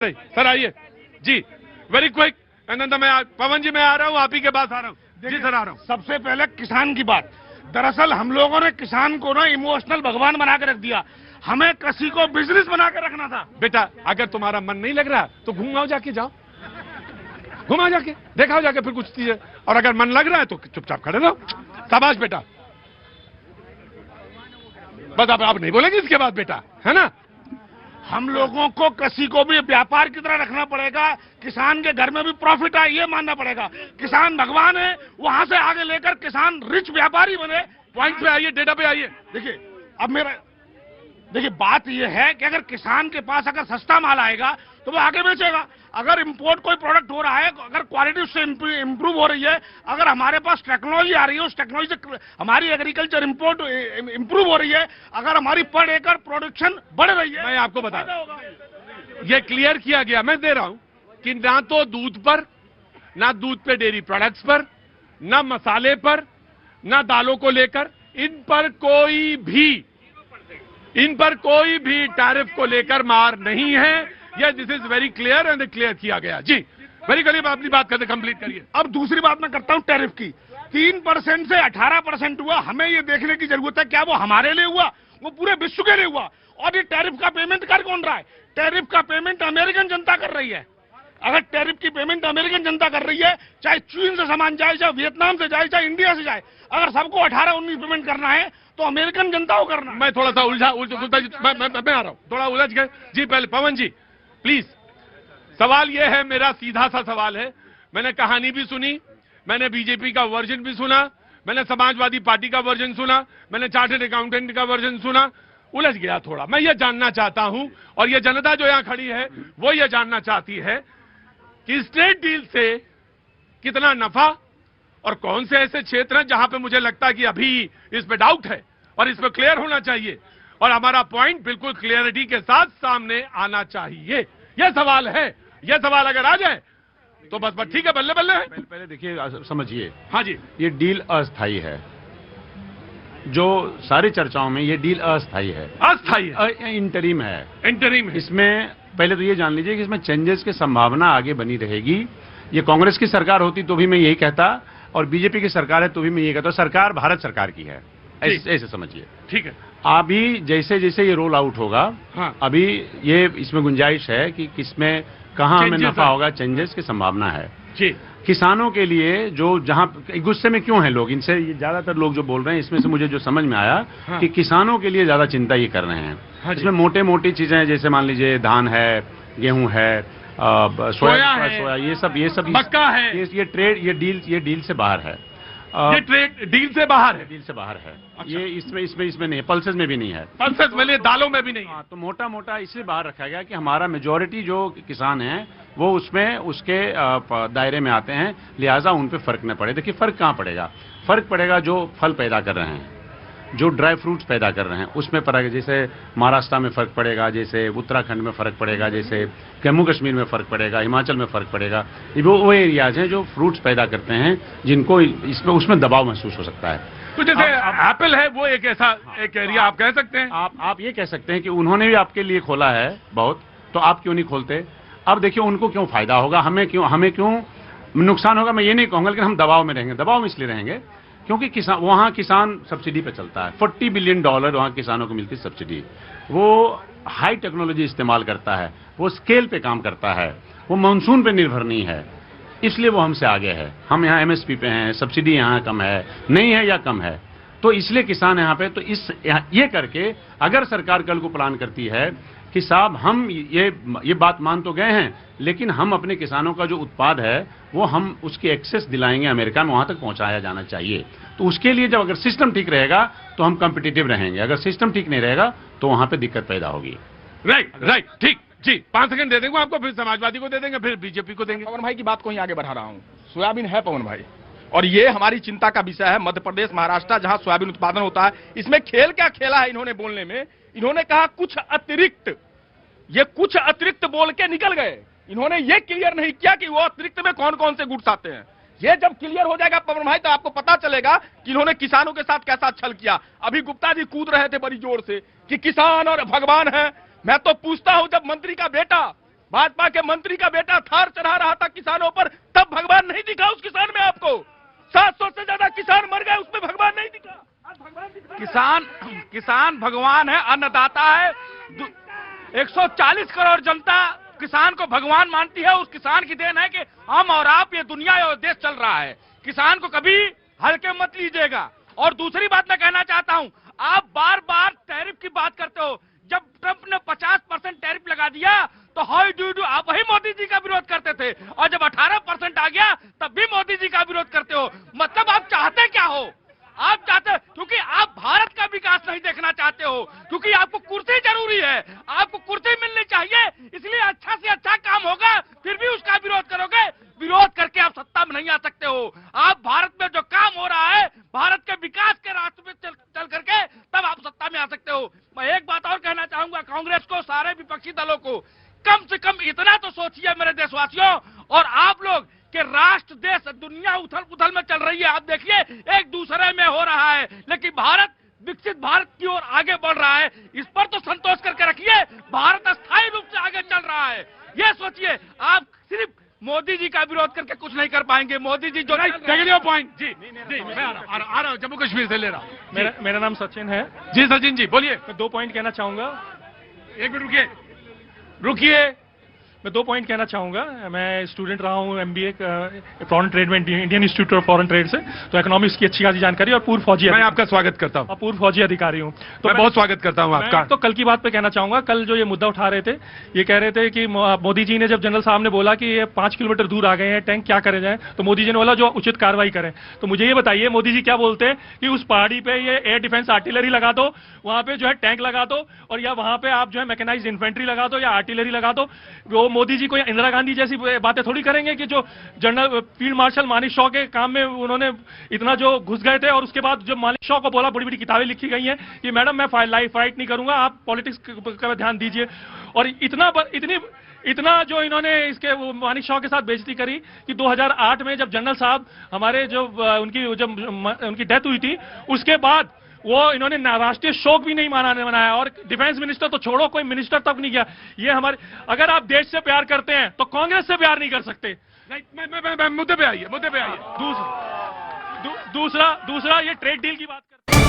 Sir आइए जी, very quick. मैं पवन जी मैं आ रहा हूँ, आप ही के पास आ रहा हूँ जी। सर आ रहा हूँ। सबसे पहले किसान की बात। दरअसल हम लोगों ने किसान को ना इमोशनल भगवान बना के रख दिया। हमें कृषि को बिजनेस बना के रखना था। बेटा अगर तुम्हारा मन नहीं लग रहा तो घूमाओ, जाके जाओ, घुमाओ जाके, देखाओ जाके फिर कुछ चीजें। और अगर मन लग रहा है तो चुपचाप खड़े रहो। शाबाश बेटा, बस आप नहीं बोलेंगे इसके बाद बेटा, है ना। हम लोगों को कृषि को भी व्यापार की तरह रखना पड़ेगा। किसान के घर में भी प्रॉफिट आए ये मानना पड़ेगा। किसान भगवान है, वहां से आगे लेकर किसान रिच व्यापारी बने। पॉइंट पे आइए, डेटा पे आइए। देखिए बात यह है कि अगर किसान के पास अगर सस्ता माल आएगा तो वो आगे बेचेगा। अगर इंपोर्ट कोई प्रोडक्ट हो रहा है, अगर क्वालिटी उससे इंप्रूव हो रही है, अगर हमारे पास टेक्नोलॉजी आ रही है, उस टेक्नोलॉजी से हमारी एग्रीकल्चर इंपोर्ट इंप्रूव हो रही है, अगर हमारी पर एकड़ प्रोडक्शन बढ़ रही है, मैं आपको बता ये क्लियर किया गया, मैं दे रहा हूं कि ना तो दूध पर, ना दूध पे डेयरी प्रोडक्ट्स पर, ना मसाले पर, ना दालों को लेकर, इन पर कोई भी टैरिफ को लेकर मार नहीं है। ये this is very clear and clear किया गया जी। वेरी क्लियर, अपनी बात करते कंप्लीट करिए। अब दूसरी बात मैं करता हूं टैरिफ की। 3% से 18% हुआ। हमें ये देखने की जरूरत है क्या वो हमारे लिए हुआ, वो पूरे विश्व के लिए हुआ। और ये टैरिफ का पेमेंट कर कौन रहा है? टैरिफ का पेमेंट अमेरिकन जनता कर रही है। अगर टैरिफ की पेमेंट अमेरिकन जनता कर रही है, चाहे चीन से सामान जाए, चाहे वियतनाम से जाए, चाहे इंडिया से जाए, अगर सबको 18-19 पेमेंट करना है तो अमेरिकन जनता को करना है। मैं थोड़ा सा उलझा मैं आ रहा हूं, थोड़ा उलझ गए जी। पहले पवन जी प्लीज, सवाल यह है, मेरा सीधा सा सवाल है। मैंने कहानी भी सुनी, मैंने बीजेपी का वर्जन भी सुना, मैंने समाजवादी पार्टी का वर्जन सुना, मैंने चार्टर्ड अकाउंटेंट का वर्जन सुना, उलझ गया थोड़ा। मैं ये जानना चाहता हूं, और ये जनता जो यहां खड़ी है वो ये जानना चाहती है कि स्ट्रेट डील से कितना नफा और कौन से ऐसे क्षेत्र हैं जहां पे मुझे लगता है कि अभी इस पे डाउट है और इस पे क्लियर होना चाहिए, और हमारा पॉइंट बिल्कुल क्लियरिटी के साथ सामने आना चाहिए। यह सवाल है। यह सवाल अगर आ जाए तो बस ठीक है, बल्ले बल्ले है। पहले देखिए, समझिए। हाँ जी, ये डील अस्थायी है। जो सारी चर्चाओं में ये डील अस्थायी है, अस्थायी है, इंटरिम है। इंटरिम है। इसमें पहले तो ये जान लीजिए कि इसमें चेंजेस की संभावना आगे बनी रहेगी। ये कांग्रेस की सरकार होती तो भी मैं यही कहता, और बीजेपी की सरकार है तो भी मैं यही कहता। सरकार भारत सरकार की है, ऐसे समझिए। ठीक है। अभी जैसे जैसे ये रोल आउट होगा, हाँ। अभी ये इसमें गुंजाइश है कि किसमें कहां हमें नफा होगा, चेंजेस की संभावना है जी। किसानों के लिए। जो जहां गुस्से में क्यों हैं लोग, इनसे ज्यादातर लोग जो बोल रहे हैं, इसमें से मुझे जो समझ में आया कि किसानों के लिए ज्यादा चिंता ये कर रहे हैं। इसमें मोटे मोटी चीजें जैसे मान लीजिए धान है, गेहूं है, सोया, ये सब मक्का है। ये ट्रेड, ये डील से बाहर है। ये ट्रेड डील से बाहर है। डील से बाहर है। अच्छा। ये इसमें नहीं है, पल्सेस में भी नहीं है, पल्सेस में, दालों में भी नहीं है। तो मोटा मोटा इसलिए बाहर रखा गया कि हमारा मेजॉरिटी जो किसान हैं वो उसमें उसके दायरे में आते हैं, लिहाजा उन पे फर्क न पड़े। देखिए फर्क कहाँ पड़ेगा? फर्क पड़ेगा जो फल पैदा कर रहे हैं, जो ड्राई फ्रूट्स पैदा कर रहे हैं, उसमें पड़ेगा। जैसे महाराष्ट्र में फर्क पड़ेगा, जैसे उत्तराखंड में फर्क पड़ेगा, जैसे जम्मू कश्मीर में फर्क पड़ेगा, हिमाचल में फर्क पड़ेगा। ये वो एरियाज हैं जो फ्रूट्स पैदा करते हैं, जिनको इसमें उसमें दबाव महसूस हो सकता है। तो जैसे एप्पल है, वो एक ऐसा एक एरिया आप कह सकते हैं। आप ये कह सकते हैं कि उन्होंने भी आपके लिए खोला है बहुत, तो आप क्यों नहीं खोलते? अब देखिए उनको क्यों फायदा होगा, हमें क्यों नुकसान होगा? मैं ये नहीं कहूंगा, लेकिन हम दबाव में रहेंगे। दबाव में इसलिए रहेंगे क्योंकि वहां किसान सब्सिडी पे चलता है। $40 बिलियन वहां किसानों को मिलती है सब्सिडी। वो हाई टेक्नोलॉजी इस्तेमाल करता है, वो स्केल पे काम करता है, वो मानसून पे निर्भर नहीं है, इसलिए वो हमसे आगे है। हम यहाँ MSP पे हैं, सब्सिडी यहाँ कम है, नहीं है या कम है, तो इसलिए किसान यहाँ पे। तो ये करके अगर सरकार कल को प्लान करती है कि साहब हम ये बात मान तो गए हैं, लेकिन हम अपने किसानों का जो उत्पाद है वो हम उसकी एक्सेस दिलाएंगे, अमेरिका में वहां तक पहुंचाया जाना चाहिए। तो उसके लिए जब अगर सिस्टम ठीक रहेगा तो हम कॉम्पिटिटिव रहेंगे, अगर सिस्टम ठीक नहीं रहेगा तो वहां पे दिक्कत पैदा होगी। राइट, ठीक जी। 5 सेकंड दे देंगे आपको, फिर समाजवादी को दे देंगे, फिर बीजेपी को देंगे। पवन भाई की बात को ही आगे बढ़ा रहा हूँ। सोयाबीन है पवन भाई, और ये हमारी चिंता का विषय है। मध्य प्रदेश, महाराष्ट्र, जहां सोयाबीन उत्पादन होता है, इसमें खेल क्या खेला है इन्होंने बोलने में? इन्होंने कहा कुछ अतिरिक्त, ये कुछ अतिरिक्त बोल के निकल गए। इन्होंने ये क्लियर नहीं किया कि वो अतिरिक्त में कौन कौन से गुड्स आते हैं। ये जब क्लियर हो जाएगा पवन भाई, तो आपको पता चलेगा कि इन्होंने किसानों के साथ कैसा छल किया। अभी गुप्ता जी कूद रहे थे बड़ी जोर से कि किसान और भगवान है। मैं तो पूछता हूं, जब मंत्री का बेटा भाजपा के मंत्री का बेटा थार चढ़ा रहा था किसानों पर, तब भगवान नहीं दिखा उस किसान में आपको? 700 से ज्यादा किसान मर गए, उसमें भगवान नहीं दिखा। आज भगवान दिखा। किसान भगवान है, अन्नदाता है। 140 करोड़ जनता किसान को भगवान मानती है। उस किसान की देन है कि हम और आप, ये दुनिया और देश चल रहा है। किसान को कभी हल्के मत लीजिएगा। और दूसरी बात मैं कहना चाहता हूं, आप बार बार टैरिफ की बात करते हो। जब ट्रंप ने 50% टैरिफ लगा दिया तो हाउ डू आप वही मोदी जी का विरोध करते थे, और जब 18% आ गया तब भी मोदी जी का विरोध करते हो। मतलब आप चाहते क्या हो? आप चाहते, क्योंकि आप भारत का विकास नहीं देखना चाहते हो, क्योंकि आपको कुर्सी जरूरी है, आपको कुर्सी मिलनी चाहिए, इसलिए अच्छा से अच्छा काम होगा फिर भी उसका विरोध करोगे। विरोध करके आप सत्ता में नहीं आ सकते हो। आप भारत में जो काम हो रहा है, भारत के विकास के रास्ते में चल करके तब आप सत्ता में आ सकते हो। मैं एक बात और कहना चाहूंगा कांग्रेस को, सारे विपक्षी दलों को, कम से कम इतना तो सोचिए मेरे देशवासियों और आप लोग कि राष्ट्र देश दुनिया उथल पुथल में चल रही है। आप देखिए एक दूसरे में हो रहा है, लेकिन भारत विकसित भारत की ओर आगे बढ़ रहा है। इस पर तो संतोष करके रखिए। भारत अस्थायी रूप से आगे चल रहा है, ये सोचिए। आप सिर्फ मोदी जी का विरोध करके कुछ नहीं कर पाएंगे। मोदी जी जो पॉइंट जी मैं आ रहा हूं जम्मू कश्मीर से ले रहा हूं। मेरा नाम सचिन है जी। सचिन जी बोलिए। मैं 2 पॉइंट कहना चाहूंगा। एक मिनट रुकिए। मैं 2 पॉइंट कहना चाहूंगा। मैं स्टूडेंट रहा हूं MBA फॉरेन ट्रेड में, Indian institute of foreign trade से, तो इकोनॉमिक्स की अच्छी खासी जानकारी, और पूर्व फौजी, मैं आपका स्वागत करता हूं। और पूर्व फौजी अधिकारी हूं, तो मैं बहुत स्वागत करता हूं आपका। तो कल की बात पे कहना चाहूंगा। कल जो ये मुद्दा उठा रहे थे, ये कह रहे थे कि मोदी जी ने, जब जनरल साहब ने बोला कि ये 5 किलोमीटर दूर आ गए हैं टैंक, क्या करे जाए, तो मोदी जी ने बोला जो उचित कार्रवाई करें। तो मुझे ये बताइए मोदी जी क्या बोलते हैं कि उस पहाड़ी पे ये एयर डिफेंस आर्टिलरी लगा दो, वहां पे जो है टैंक लगा दो, और या वहां पे आप जो है मैकेनाइज्ड इन्फेंट्री लगा दो या आर्टिलरी लगा दो। वो मोदी जी कोई इंदिरा गांधी जैसी बातें थोड़ी करेंगे कि जो general field marshal Manik Shaw के काम में उन्होंने इतना जो घुस गए थे, और उसके बाद जब मानिक शॉ को बोला, बड़ी बड़ी किताबें लिखी गई हैं कि मैडम मैं फाइट नहीं करूंगा, आप पॉलिटिक्स का ध्यान दीजिए। और इतना जो इन्होंने इसके मानिक शॉ के साथ बेइज्जती करी कि 2008 में जब जनरल साहब हमारे उनकी डेथ हुई थी, उसके बाद वो इन्होंने राष्ट्रीय शोक भी नहीं मनाया, और डिफेंस मिनिस्टर तो छोड़ो, कोई मिनिस्टर तक नहीं गया। ये हमारे, अगर आप देश से प्यार करते हैं तो कांग्रेस से प्यार नहीं कर सकते। मैं मुद्दे पे आइए। दूसरा ये ट्रेड डील की बात करते हैं।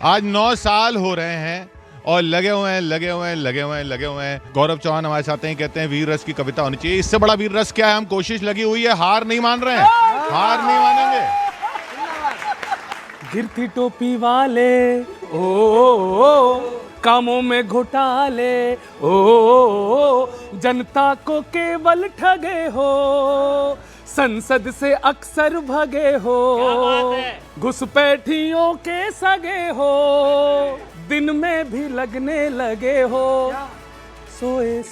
आज 9 साल हो रहे हैं और लगे हुए हैं। गौरव चौहान हमारे साथ हैं, कहते हैं वीर रस की कविता होनी चाहिए। इससे बड़ा वीर रस क्या है? हम कोशिश लगी हुई है, हार नहीं मान रहे हैं, हार नहीं मानेंगे। गिरती टोपी वाले ओ कामों में घोटाले ओ जनता को केवल ठगे हो, संसद से अक्सर भगे हो, घुसपैठियों के सगे हो, दिन में भी लगने लगे हो, सोए